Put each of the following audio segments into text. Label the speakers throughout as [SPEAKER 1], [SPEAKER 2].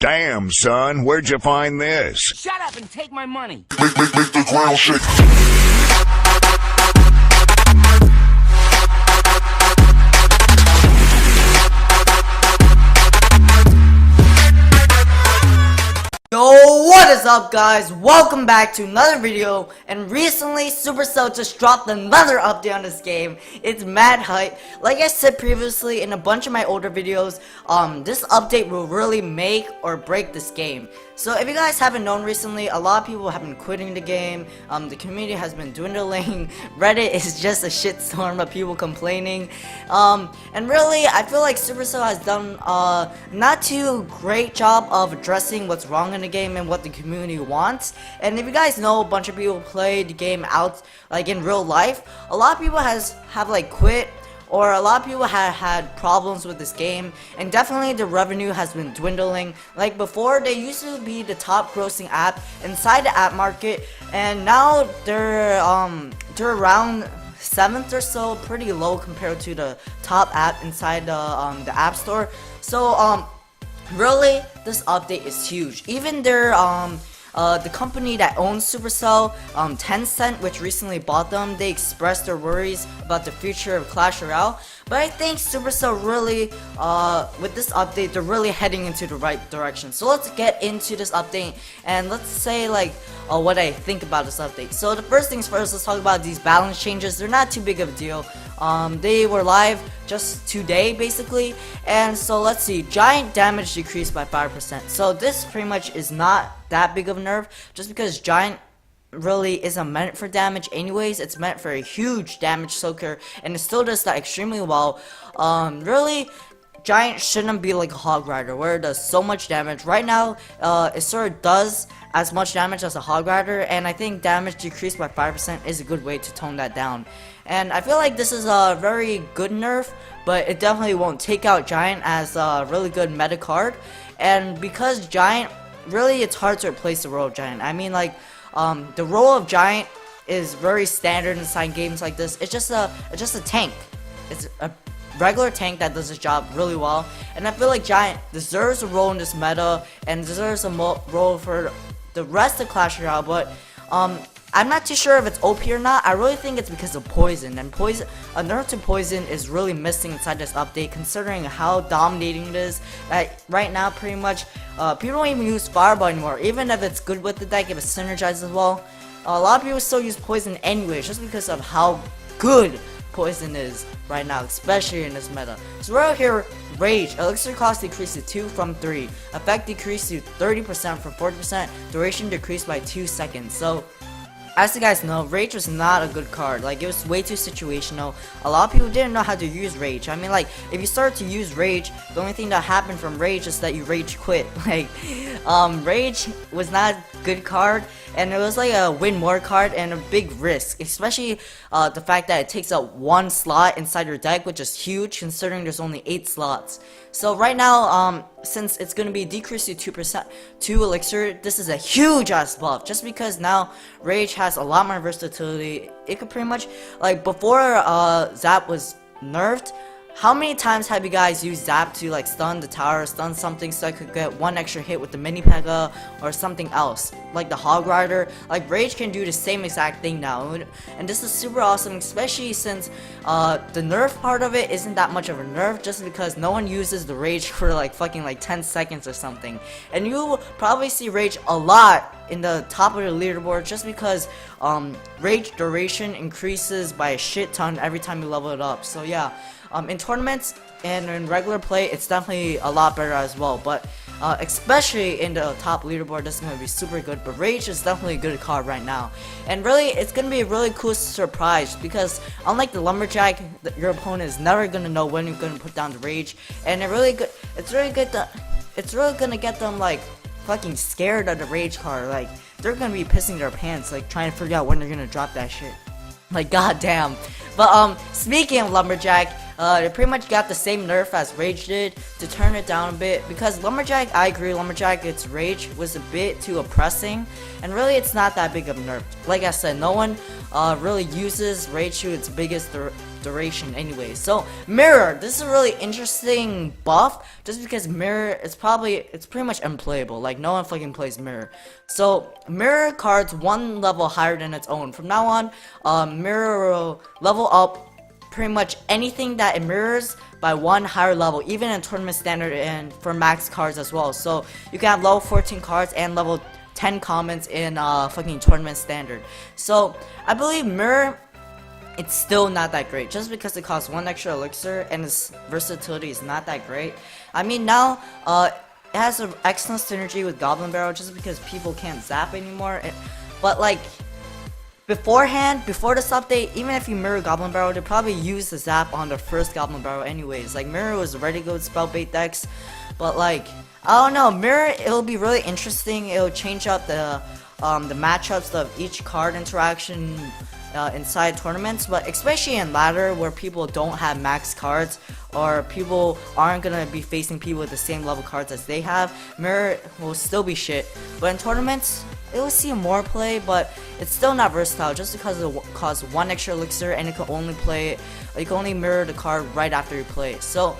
[SPEAKER 1] Damn, son, where'd you find this?
[SPEAKER 2] Shut up and take my money.
[SPEAKER 3] Make the ground shake.
[SPEAKER 4] Yo, what is up guys? Welcome back to another video. And recently Supercell just dropped another update on this game. It's mad hype. Like I said previously in a bunch of my older videos, this update will really make or break this game. So if you guys haven't known recently, a lot of people have been quitting the game. The community has been dwindling. Reddit is just a shitstorm of people complaining. And really, I feel like Supercell has done not too great job of addressing what's wrong in the game and what the community wants. And if you guys know, a bunch of people play the game out like in real life. A lot of people have like quit. Or a lot of people have had problems with this game, and definitely the revenue has been dwindling. Like before, they used to be the top grossing app inside the app market, and now they're around 7th or so, pretty low compared to the top app inside the app store. So really, this update is huge. Even their the company that owns Supercell, Tencent, which recently bought them, they expressed their worries about the future of Clash Royale. But I think Supercell really, with this update, they're really heading into the right direction. So let's get into this update and let's say like what I think about this update. So the first things first, let's talk about these balance changes. They're not too big of a deal. They were live just today basically, and so let's see, giant damage decreased by 5%. So this pretty much is not that big of a nerf, just because giant really isn't meant for damage anyways. It's meant for a huge damage soaker, and it still does that extremely well. Really, giant shouldn't be like a hog rider where it does so much damage. Right now, it sort of does as much damage as a hog rider, and I think damage decreased by 5% is a good way to tone that down. And I feel like this is a very good nerf, but it definitely won't take out Giant as a really good meta card. And because Giant, really it's hard to replace the role of Giant. I mean, like, the role of Giant is very standard inside games like this. It's just a tank. It's a regular tank that does its job really well. And I feel like Giant deserves a role in this meta and deserves a role for the rest of Clash Royale, but I'm not too sure if it's OP or not. I really think it's because of poison, and a nerf to poison is really missing inside this update, considering how dominating it is. That right now, pretty much, people don't even use Fireball anymore, even if it's good with the deck, if it's synergized as well. A lot of people still use poison anyway, just because of how good poison is right now, especially in this meta. So right here, Rage, elixir cost decreased to 2 from 3, effect decreased to 30% from 40%, duration decreased by 2 seconds. So as you guys know, Rage was not a good card. Like, it was way too situational. A lot of people didn't know how to use Rage. I mean, like, if you start to use Rage, the only thing that happened from Rage is that you Rage quit. Like, Rage was not a good card, and it was like a win more card and a big risk. Especially the fact that it takes up 1 slot inside your deck, which is huge considering there's only 8 slots. So right now, since it's going to be decreased to 2% to elixir, this is a huge ass buff, just because now Rage has a lot more versatility. It could pretty much, like before Zap was nerfed, how many times have you guys used Zap to like stun the tower, stun something so I could get 1 extra hit with the mini Pega or something else, like the Hog Rider? Like, Rage can do the same exact thing now, and this is super awesome, especially since the nerf part of it isn't that much of a nerf, just because no one uses the Rage for like fucking like 10 seconds or something. And you will probably see Rage a lot in the top of the leaderboard, just because Rage duration increases by a shit ton every time you level it up. So yeah, in tournaments and in regular play, it's definitely a lot better as well, but especially in the top leaderboard, this is going to be super good. But Rage is definitely a good card right now, and really it's going to be a really cool surprise, because unlike the Lumberjack, your opponent is never going to know when you're going to put down the Rage, and it's really going to get them like fucking scared of the Rage card. Like, they're going to be pissing their pants, like trying to figure out when they're going to drop that shit. Like, goddamn. But speaking of Lumberjack, they pretty much got the same nerf as Rage did to turn it down a bit, because Lumberjack, I agree, Lumberjack, its Rage was a bit too oppressing, and really it's not that big of a nerf. Like I said, no one really uses Rage to its biggest duration anyway. So mirror, this is a really interesting buff, just because mirror it's pretty much unplayable. Like no one fucking plays mirror. So mirror cards one level higher than its own. From now on, mirror will level up pretty much anything that it mirrors by one higher level, even in tournament standard and for max cards as well. So you can have level 14 cards and level 10 commons in fucking tournament standard. So I believe mirror, it's still not that great, just because it costs one extra elixir and its versatility is not that great. I mean, now it has an excellent synergy with Goblin Barrel, just because people can't zap anymore. But like beforehand, before this update, even if you mirror Goblin Barrel, they probably use the zap on the first Goblin Barrel anyways. Like mirror was ready to go with spell bait decks, but like I don't know, mirror, it'll be really interesting. It'll change up the matchups of each card interaction inside tournaments, but especially in ladder where people don't have max cards, or people aren't gonna be facing people with the same level cards as they have, mirror will still be shit. But in tournaments, it will see more play, but it's still not versatile, just because it costs one extra elixir and it can only mirror the card right after you play it. So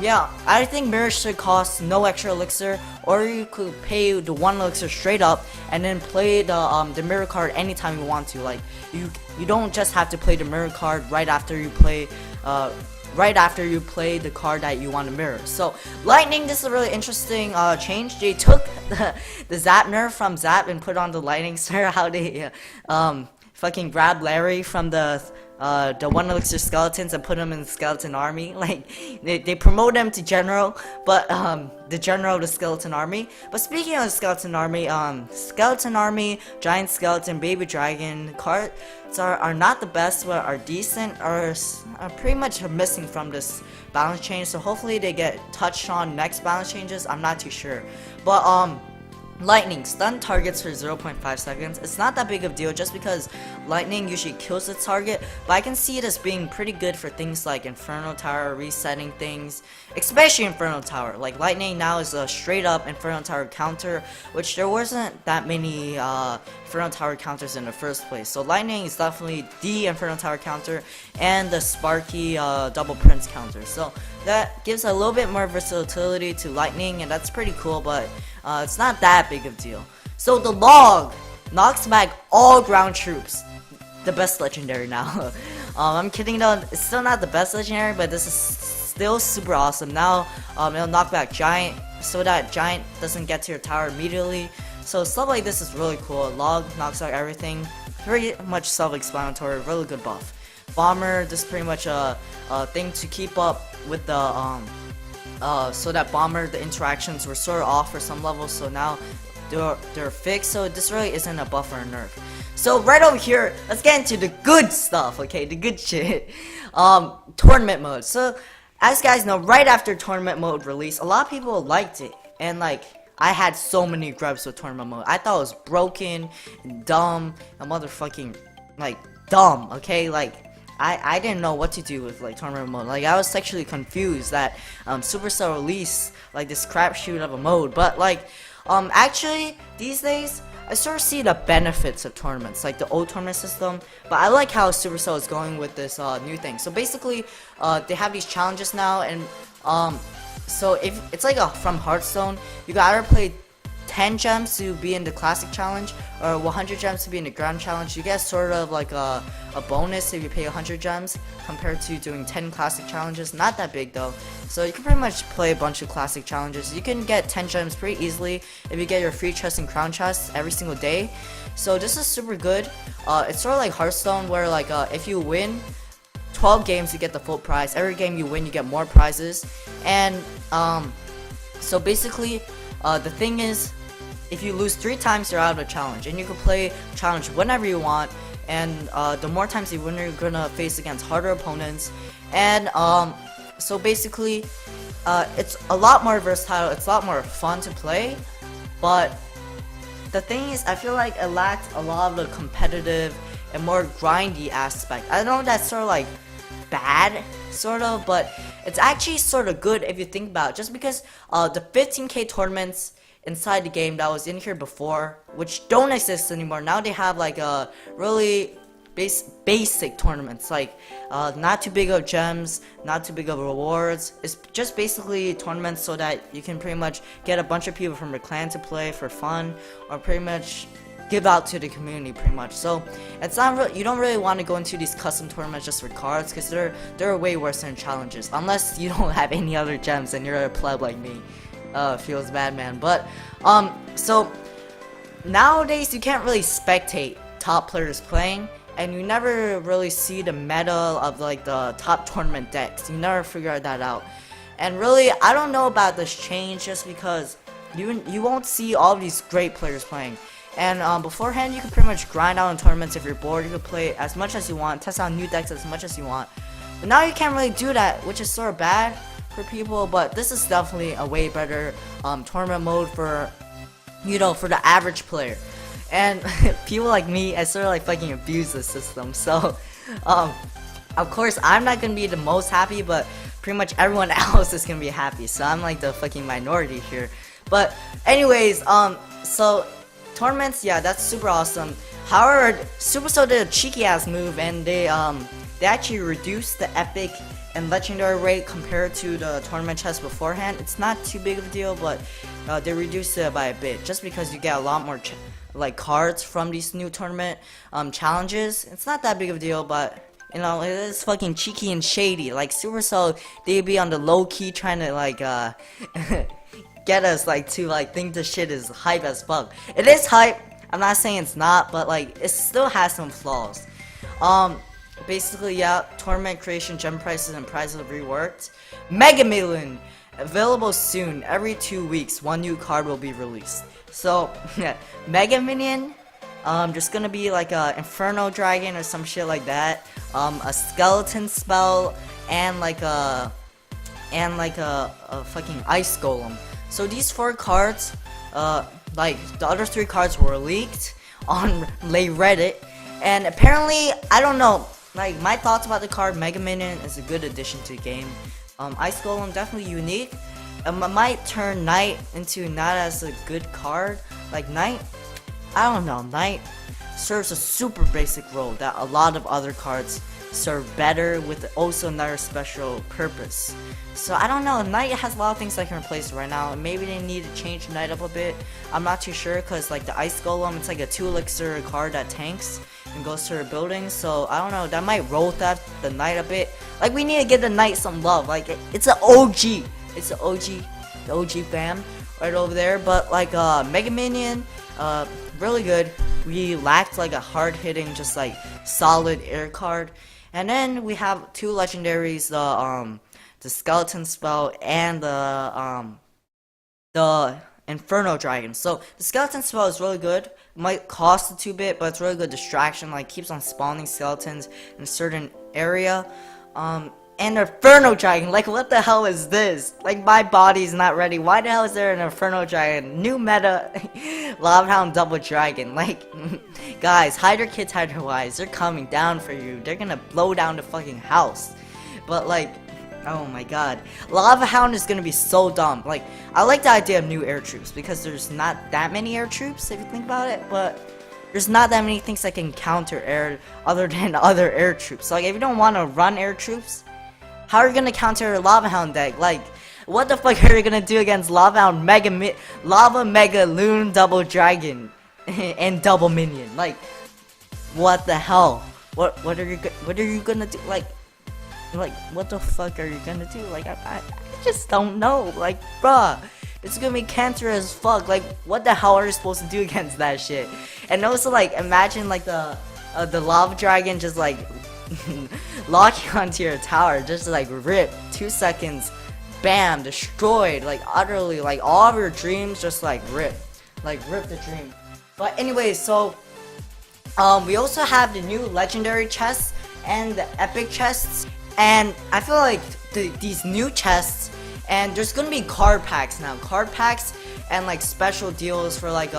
[SPEAKER 4] yeah, I think mirror should cost no extra elixir, or you could pay the one elixir straight up and then play the mirror card anytime you want to. Like you don't just have to play the mirror card right after you play the card that you want to mirror. So lightning, this is a really interesting change. They took the zap nerf from zap and put on the lightning. Sir, how they fucking grab Larry from the one elixir skeletons and put him in the skeleton army. Like they promote him to general, but the general of the skeleton army. But speaking of the skeleton army, giant skeleton, baby dragon cards are not the best, but are decent, are pretty much missing from this balance change. So hopefully they get touched on next balance changes. I'm not too sure, but lightning, stun targets for 0.5 seconds. It's not that big of a deal, just because lightning usually kills the target, but I can see it as being pretty good for things like Inferno Tower, resetting things, especially Inferno Tower. Like lightning now is a straight up Inferno Tower counter, which there wasn't that many Inferno Tower counters in the first place. So lightning is definitely the Inferno Tower counter and the Sparky double Prince counter. So that gives a little bit more versatility to lightning, and that's pretty cool, but it's not that big of a deal. So the log knocks back all ground troops. The best legendary now. I'm kidding though, it's still not the best legendary, but this is still super awesome. Now it'll knock back giant, so that giant doesn't get to your tower immediately. So stuff like this is really cool. Log knocks out everything. Pretty much self-explanatory, really good buff. Bomber, this is pretty much a thing to keep up with the so that bomber, the interactions were sort of off for some levels, so now they're fixed. So this really isn't a buff or a nerf. So right over here, let's get into the good stuff, okay, the good shit. Tournament mode. So as you guys know, right after tournament mode release, a lot of people liked it, and like I had so many gripes with tournament mode. I thought it was broken and dumb and motherfucking like dumb, okay, like I didn't know what to do with like tournament mode. Like I was sexually confused that Supercell released like this crapshoot of a mode. But like actually these days I sort of see the benefits of tournaments, like the old tournament system. But I like how Supercell is going with this new thing. So basically they have these challenges now, and so if it's like from Hearthstone, you can either play 10 gems to be in the classic challenge or 100 gems to be in the grand challenge. You get sort of like a bonus if you pay 100 gems compared to doing 10 classic challenges. Not that big though, so you can pretty much play a bunch of classic challenges. You can get 10 gems pretty easily if you get your free chests and crown chests every single day. So this is super good. It's sort of like Hearthstone, where like if you win 12 games you get the full prize. Every game you win you get more prizes. And so basically the thing is, if you lose 3 times, you're out of the challenge, and you can play challenge whenever you want. And the more times you win, you're gonna face against harder opponents. And so basically, it's a lot more versatile. It's a lot more fun to play. But the thing is, I feel like it lacked a lot of the competitive and more grindy aspect. I know that's sort of like bad, sort of, but it's actually sort of good if you think about it. Just because the 15k tournaments inside the game that was in here before, which don't exist anymore, now they have like a really basic tournaments, like not too big of gems, not too big of rewards. It's just basically tournaments so that you can pretty much get a bunch of people from your clan to play for fun, or pretty much give out to the community pretty much. So it's not you don't really want to go into these custom tournaments just for cards, because they're way worse than challenges, unless you don't have any other gems and you're a pleb like me. Feels bad, man. But so nowadays you can't really spectate top players playing, and you never really see the meta of like the top tournament decks. You never figure that out. And really, I don't know about this change, just because you won't see all these great players playing. And beforehand, you could pretty much grind out in tournaments. If you're bored, you could play as much as you want, test out new decks as much as you want. But now you can't really do that, which is sort of bad for people. But this is definitely a way better tournament mode for, you know, for the average player. And people like me, I sort of like fucking abuse the system. So of course I'm not gonna be the most happy, but pretty much everyone else is gonna be happy. So I'm like the fucking minority here. But anyways, so tournaments, yeah, that's super awesome. However, Supercell did a cheeky ass move, and they actually reduced the epic and legendary rate compared to the tournament chest beforehand. It's not too big of a deal, but they reduced it by a bit, just because you get a lot more like cards from these new tournament challenges. It's not that big of a deal, but you know, it is fucking cheeky and shady. Like Supercell, they be on the low key trying to like get us like to like think the shit is hype as fuck. It is hype, I'm not saying it's not, but like it still has some flaws. Basically, yeah, tournament creation, gem prices, and prizes reworked. Mega Million available soon. Every 2 weeks, one new card will be released. So Mega Minion, just gonna be like a Inferno Dragon or some shit like that. A skeleton spell, and like a fucking ice golem. So these 4 cards, like the other 3 cards were leaked on Reddit, and apparently, I don't know, like my thoughts about the card. Mega Minion is a good addition to the game. Ice Golem definitely unique. It might turn Knight into not as a good card. Like Knight, I don't know, Knight serves a super basic role that a lot of other cards serve better, with also another special purpose. So I don't know, Knight has a lot of things that can replace it right now, and maybe they need to change Knight up a bit. I'm not too sure, because like the Ice Golem, it's like a 2 elixir card that tanks and goes to her building. So I don't know, that might roll theft the Knight a bit. Like we need to give the Knight some love. Like it's an OG, it's an OG, the OG fam right over there. But like Mega Minion, really good. We lacked like a hard hitting, just like solid air card. And then we have 2 legendaries, the skeleton spell and the Inferno Dragon. So the skeleton spell is really good. It might cost a 2-bit, but it's really good distraction. Like keeps on spawning skeletons in a certain area. And Inferno Dragon, like what the hell is this? Like my body's not ready. Why the hell is there an Inferno Dragon? New meta, Lava Hound Double Dragon. Like, guys, hide your kids, hide your wives. They're coming down for you. They're gonna blow down the fucking house. But like, oh my god, Lava Hound is gonna be so dumb. Like, I like the idea of new air troops, because there's not that many air troops if you think about it, but there's not that many things that can counter air other than other air troops. So, like, if you don't want to run air troops, how are you gonna counter a Lava Hound deck? Like, what the fuck are you gonna do against Lava Hound Lava Mega Loon Double Dragon and Double Minion? Like, what the hell? What are you gonna do? Like what the fuck are you gonna do? Like I just don't know. Like, bruh, it's gonna be cancer as fuck. Like, what the hell are you supposed to do against that shit? And also, like, imagine like the Lava Dragon just like locking onto your tower, just like rip, 2 seconds, bam, destroyed, like utterly, like all of your dreams just like rip the dream. But anyway, so we also have the new legendary chests and the epic chests, and I feel like these new chests, and there's gonna be card packs now, and like special deals for like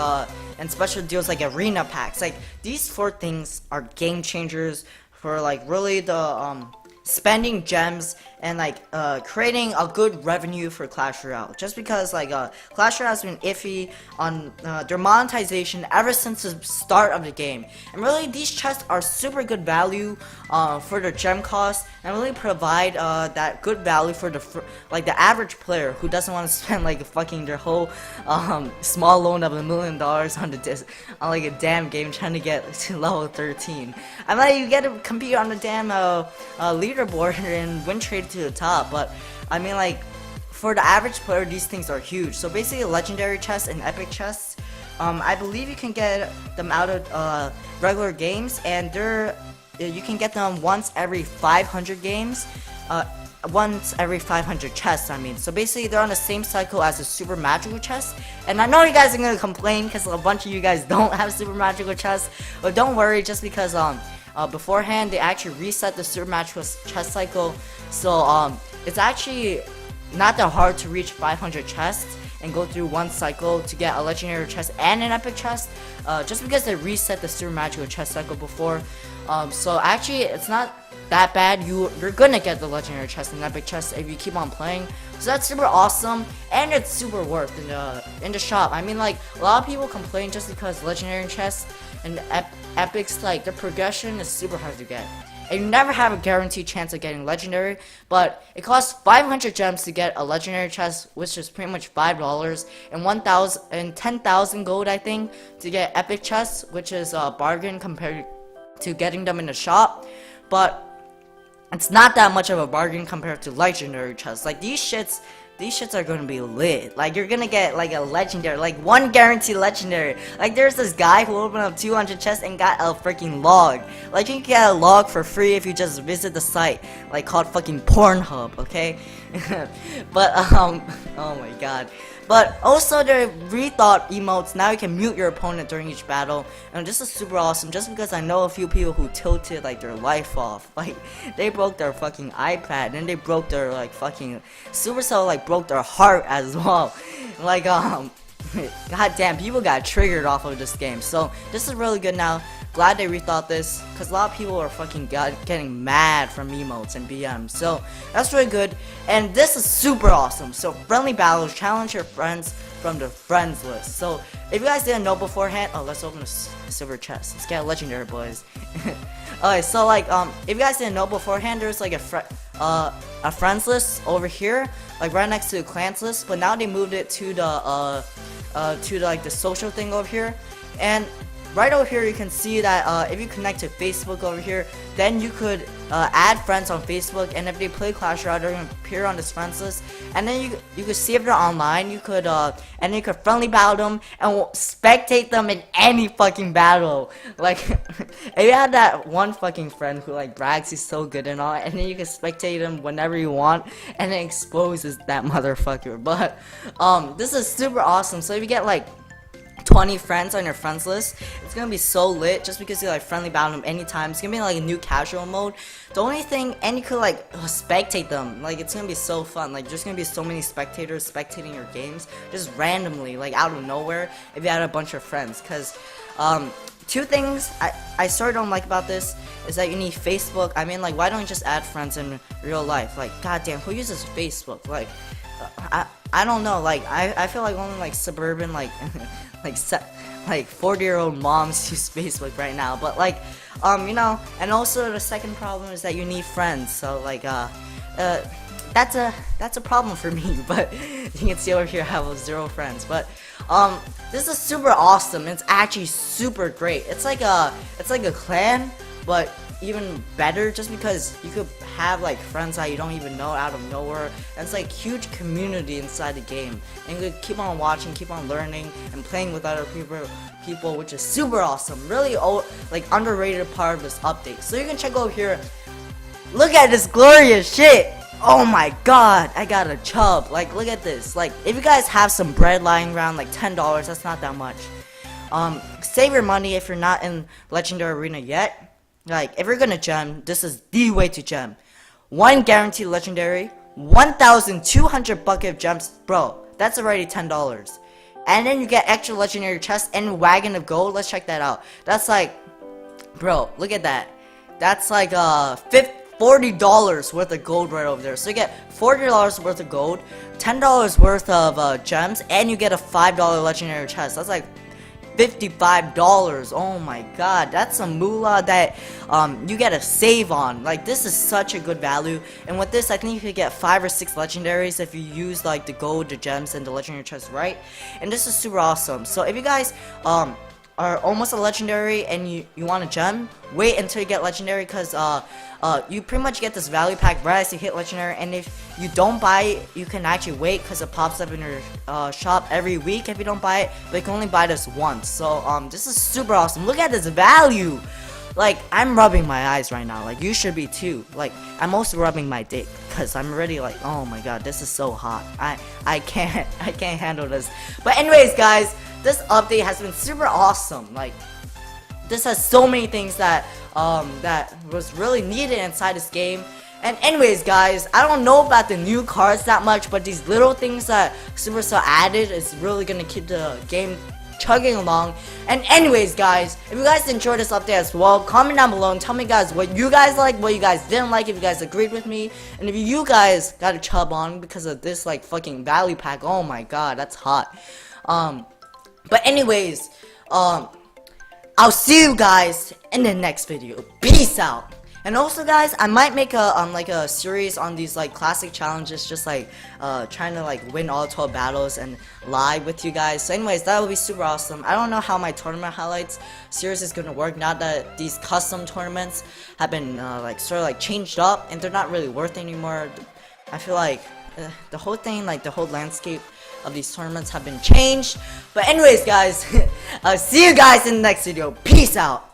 [SPEAKER 4] and special deals like arena packs. Like these 4 things are game changers for like really the spending gems and like creating a good revenue for Clash Royale, just because like Clash Royale has been iffy on their monetization ever since the start of the game, and really these chests are super good value for their gem cost, and really provide that good value for the average player who doesn't want to spend like fucking their whole small loan of $1 million on like a damn game trying to get to level 13. I mean, like, you get to compete on the damn leaderboard and win trade to the top, but I mean, like, for the average player, these things are huge. So basically, legendary chests and epic chests, I believe you can get them out of regular games, and you can get them once every 500 games, once every 500 chests, I mean. So basically, they're on the same cycle as the super magical chest, and I know you guys are gonna complain because a bunch of you guys don't have super magical chests, but don't worry, just because beforehand they actually reset the super magical chest cycle, so it's actually not that hard to reach 500 chests and go through one cycle to get a legendary chest and an epic chest, just because they reset the super magical chest cycle before. So actually it's not that bad. You're gonna get the legendary chest and epic chest if you keep on playing, so that's super awesome, and it's super worth in the shop. I mean, like, a lot of people complain just because legendary chests and epics, like, the progression is super hard to get, and you never have a guaranteed chance of getting legendary, but it costs 500 gems to get a legendary chest, which is pretty much $5, and 1,000 and 10,000 gold, I think, to get epic chests, which is a bargain compared to getting them in the shop. But it's not that much of a bargain compared to legendary chests. Like, these shits are gonna be lit. Like, you're gonna get like a legendary, like one guaranteed legendary. Like, there's this guy who opened up 200 chests and got a freaking log. Like, you can get a log for free if you just visit the site, like, called fucking Pornhub, okay? But oh my god. But also, the rethought emotes, now you can mute your opponent during each battle, and this is super awesome, just because I know a few people who tilted like their life off. Like, they broke their fucking iPad, and then they broke their like fucking Supercell, like, broke their heart as well. Like, goddamn, people got triggered off of this game. So this is really good now. Glad they rethought this, because a lot of people are fucking getting mad from emotes and BMs. So that's really good, and this is super awesome. So friendly battles, challenge your friends from the friends list. So if you guys didn't know beforehand, let's open a silver chest. Let's get a legendary, boys. Okay, so like, if you guys didn't know beforehand, there's like a friends list over here, like right next to the clans list, but now they moved it to the like the social thing over here. And right over here you can see that if you connect to Facebook over here, then you could add friends on Facebook, and if they play Clash Royale, they're gonna appear on this friends list, and then you could see if they're online. You could and then you could friendly battle them and spectate them in any fucking battle. Like, if you had that one fucking friend who like brags he's so good and all, and then you can spectate him whenever you want, and it exposes that motherfucker. But this is super awesome. So if you get like 20 friends on your friends list, it's gonna be so lit, just because you like friendly battle them anytime. It's gonna be like a new casual mode. The only thing, and you could like spectate them. Like, it's gonna be so fun. Like, there's gonna be so many spectators spectating your games just randomly, like out of nowhere, if you had a bunch of friends. Because two things I sort of don't like about this is that you need Facebook. I mean, like, why don't you just add friends in real life? Like, goddamn, who uses Facebook? Like, I don't know. Like, I feel like only like suburban like like 40-year-old moms use Facebook right now. But like, you know, and also the second problem is that you need friends. So like, that's a problem for me. But you can see over here I have 0 friends. But this is super awesome. It's actually super great. It's like a clan, but even better, just because you could have like friends that you don't even know out of nowhere, and it's like huge community inside the game, and you could keep on watching, keep on learning, and playing with other people, which is super awesome. Really like underrated part of this update. So you can check over here. Look at this glorious shit. Oh my god, I got a chub. Like, look at this. Like, if you guys have some bread lying around, like $10, that's not that much. Save your money if you're not in Legendary Arena yet. Like, if you're gonna gem, this is the way to gem. 1 guaranteed legendary, 1,200 bucket of gems, bro. That's already $10. And then you get extra legendary chests and wagon of gold. Let's check that out. That's like, bro, look at that. That's like $40 worth of gold right over there. So you get $40 worth of gold, $10 worth of gems, and you get a $5 legendary chest. That's like $55. Oh my god, that's a moolah that you get a save on. Like, this is such a good value, and with this I think you could get 5 or 6 legendaries if you use like the gold, the gems, and the legendary chest right. And this is super awesome. So if you guys are almost a legendary and you want a gem, wait until you get legendary, because you pretty much get this value pack right as you hit legendary. And if you don't buy it, you can actually wait, because it pops up in your shop every week if you don't buy it, but you can only buy this once. So this is super awesome. Look at this value. Like, I'm rubbing my eyes right now. Like, you should be too. Like, I'm also rubbing my dick, because I'm already like, oh my god, this is so hot. I can't handle this. But anyways, guys, this update has been super awesome. Like, this has so many things that that was really needed inside this game. And anyways, guys, I don't know about the new cards that much, but these little things that Supercell added is really gonna keep the game chugging along. And anyways, guys, if you guys enjoyed this update as well, comment down below and tell me, guys, what you guys like, what you guys didn't like, if you guys agreed with me, and if you guys got a chub on because of this like fucking value pack. Oh my god, that's hot. But anyways, I'll see you guys in the next video. Peace out. And also, guys, I might make a like a series on these like classic challenges, just like trying to like win all 12 battles and live with you guys. So anyways, that would be super awesome. I don't know how my tournament highlights series is gonna work now that these custom tournaments have been like sort of like changed up and they're not really worth anymore. I feel like the whole thing, like the whole landscape of these tournaments have been changed. But anyways, guys, I'll see you guys in the next video. Peace out.